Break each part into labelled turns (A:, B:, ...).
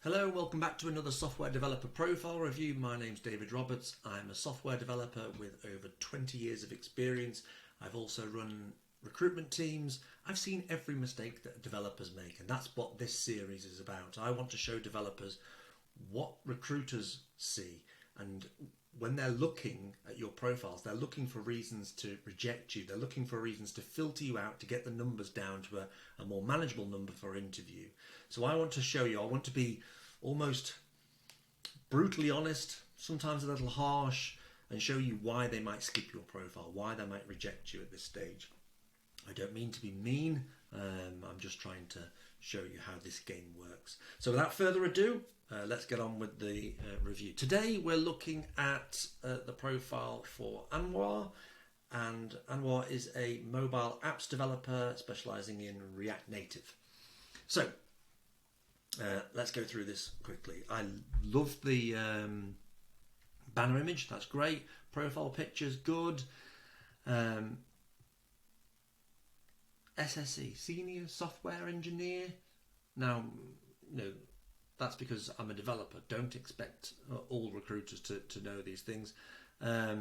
A: Hello, welcome back to another software developer profile review. My name's David Roberts. I'm a software developer with over 20 years of experience. I've also run recruitment teams. I've seen every mistake that developers make, and that's what this series is about. I want to show developers what recruiters see, and when they're looking at your profiles, they're looking for reasons to reject you. They're looking for reasons to filter you out to get the numbers down to a more manageable number for interview. So I want to show you, I want to be almost brutally honest, sometimes a little harsh, and show you why they might skip your profile, why they might reject you at this stage. I don't mean to be mean, I'm just trying to show you how this game works. So without further ado, let's get on with the review. Today we're looking at the profile for Anwar, and Anwar is a mobile apps developer specializing in React Native. So let's go through this quickly. I love the banner image, that's great. Profile picture's good. SSE, Senior Software Engineer. Now, that's because I'm a developer. Don't expect all recruiters to know these things. I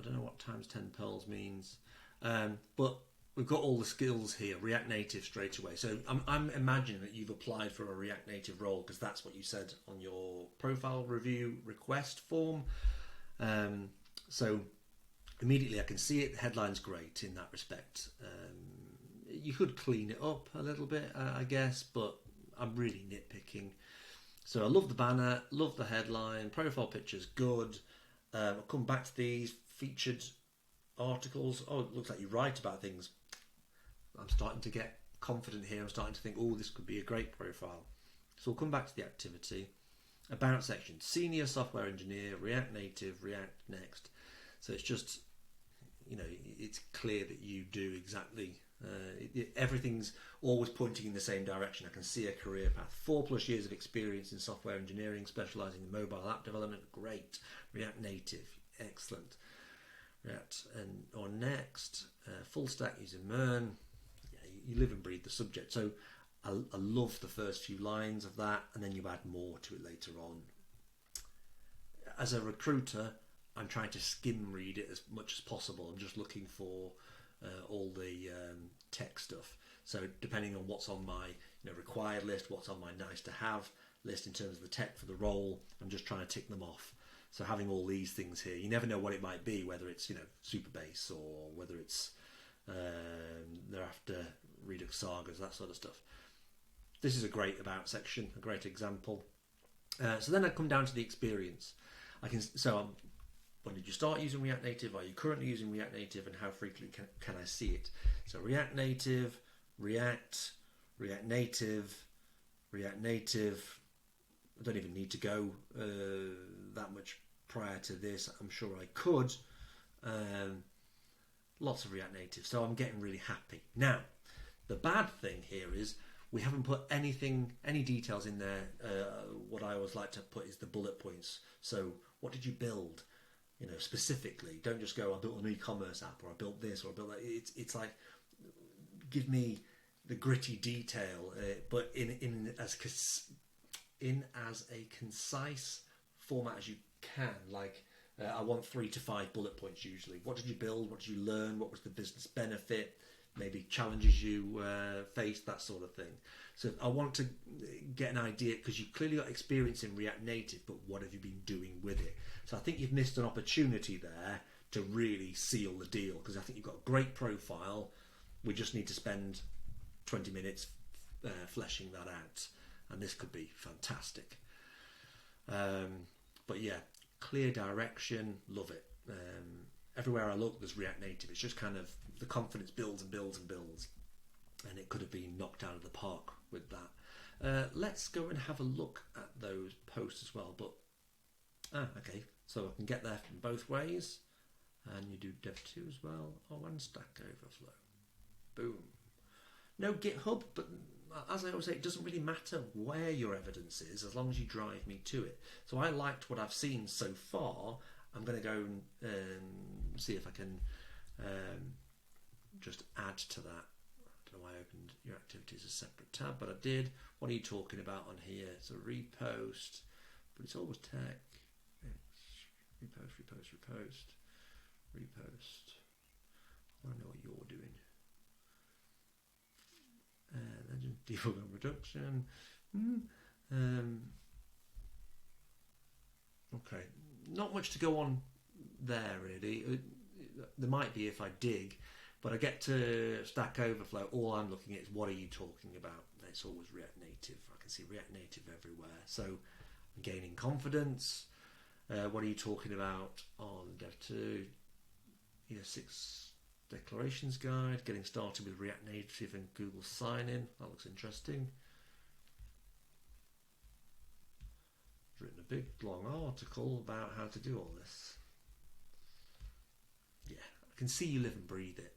A: don't know what times 10 pearls means, but we've got all the skills here. React Native straight away. So I'm imagining that you've applied for a React Native role because that's what you said on your profile review request form. So immediately I can see it. The headline's great in that respect. You could clean it up a little bit, I guess, but I'm really nitpicking. So I love the banner, love the headline, profile picture's good. I'll come back to these featured articles. Oh, it looks like you write about things. I'm starting to get confident here. I'm starting to think, oh, this could be a great profile. So we'll come back to the activity. About section, Senior Software Engineer, React Native, React Next. So it's just, it's clear that you do exactly, everything's always pointing in the same direction. I can see a career path. 4+ years of experience in software engineering, specialising in mobile app development, great. React Native, excellent. React or Next, full stack using Mern. Yeah, you live and breathe the subject. So I love the first few lines of that, and then you add more to it later on. As a recruiter, I'm trying to skim read it as much as possible. I'm just looking for all the tech stuff. So depending on what's on my required list, what's on my nice to have list in terms of the tech for the role, I'm just trying to tick them off. So having all these things here, you never know what it might be, whether it's Supabase or whether it's they're after Redux sagas, that sort of stuff. This is a great about section, a great example. So then I come down to the experience. When did you start using React Native? Are you currently using React Native, and how frequently can I see it? So React Native, React Native, React Native. I don't even need to go that much prior to this. I'm sure I could. Lots of React Native. So I'm getting really happy. Now, the bad thing here is we haven't put any details in there. What I always like to put is the bullet points. So what did you build? Specifically, don't just go, I built an e-commerce app, or I built this, or I built that. It's like, give me the gritty detail, but in as a concise format as you can. Like, I want 3 to 5 bullet points usually. What did you build? What did you learn? What was the business benefit? Maybe challenges you faced, that sort of thing. So I want to get an idea, because you've clearly got experience in React Native, but what have you been doing with it? So I think you've missed an opportunity there to really seal the deal, because I think you've got a great profile. We just need to spend 20 minutes fleshing that out, and this could be fantastic. But yeah, clear direction, love it. Everywhere I look, there's React Native. It's just kind of the confidence builds and builds and builds, and it could have been knocked out of the park with that. Let's go and have a look at those posts as well. But okay, so I can get there from both ways, and you do Dev2 as well. Oh, and Stack Overflow. Boom. No GitHub, but as I always say, it doesn't really matter where your evidence is as long as you drive me to it. So I liked what I've seen so far. I'm going to go and see if I can just add to that. know why I opened your activities as a separate tab, but I did. What are you talking about on here? It's a repost, but it's always tech. Repost, repost, repost, repost. I know what you're doing. Legend debug and reduction. Okay, not much to go on there really. There might be if I dig, but I get to Stack Overflow. All I'm looking at is what are you talking about? And it's always React Native. I can see React Native everywhere. So I'm gaining confidence. What are you talking about on Dev2? 6 declarations guide. Getting started with React Native and Google sign-in. That looks interesting. Written a big long article about how to do all this. Yeah, I can see you live and breathe it.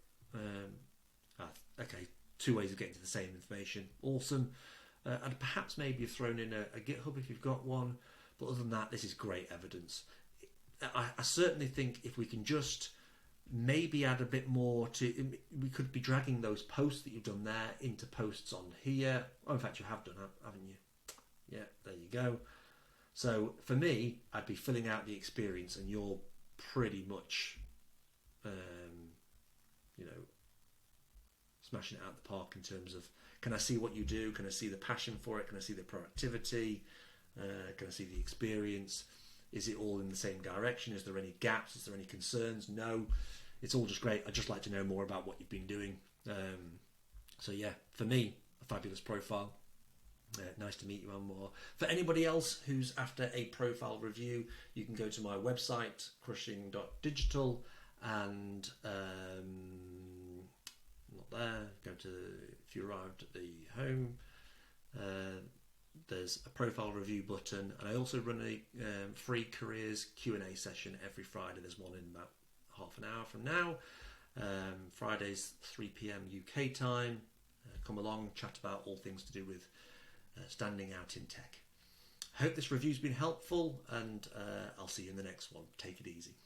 A: Okay, 2 ways of getting to the same information. Awesome. And perhaps maybe you've thrown in a GitHub if you've got one. But other than that, this is great evidence. I certainly think if we can just maybe add a bit more to, we could be dragging those posts that you've done there into posts on here. Oh, in fact, you have done, haven't you? Yeah, there you go. So for me, I'd be filling out the experience, and you're pretty much, smashing it out the park in terms of, can I see what you do? Can I see the passion for it? Can I see the productivity? Can I see the experience? Is it all in the same direction? Is there any gaps? Is there any concerns? No, it's all just great. I'd just like to know more about what you've been doing. So yeah, for me, a fabulous profile. Nice to meet you, Anwar. For anybody else who's after a profile review, you can go to my website, crushing.digital, and not there. Go to, if you arrived at the home, there's a profile review button, and I also run a free careers Q&A session every Friday. There's one in about half an hour from now. Fridays 3 p.m. UK time. Come along, chat about all things to do with standing out in tech. I hope this review's been helpful, and I'll see you in the next one. Take it easy.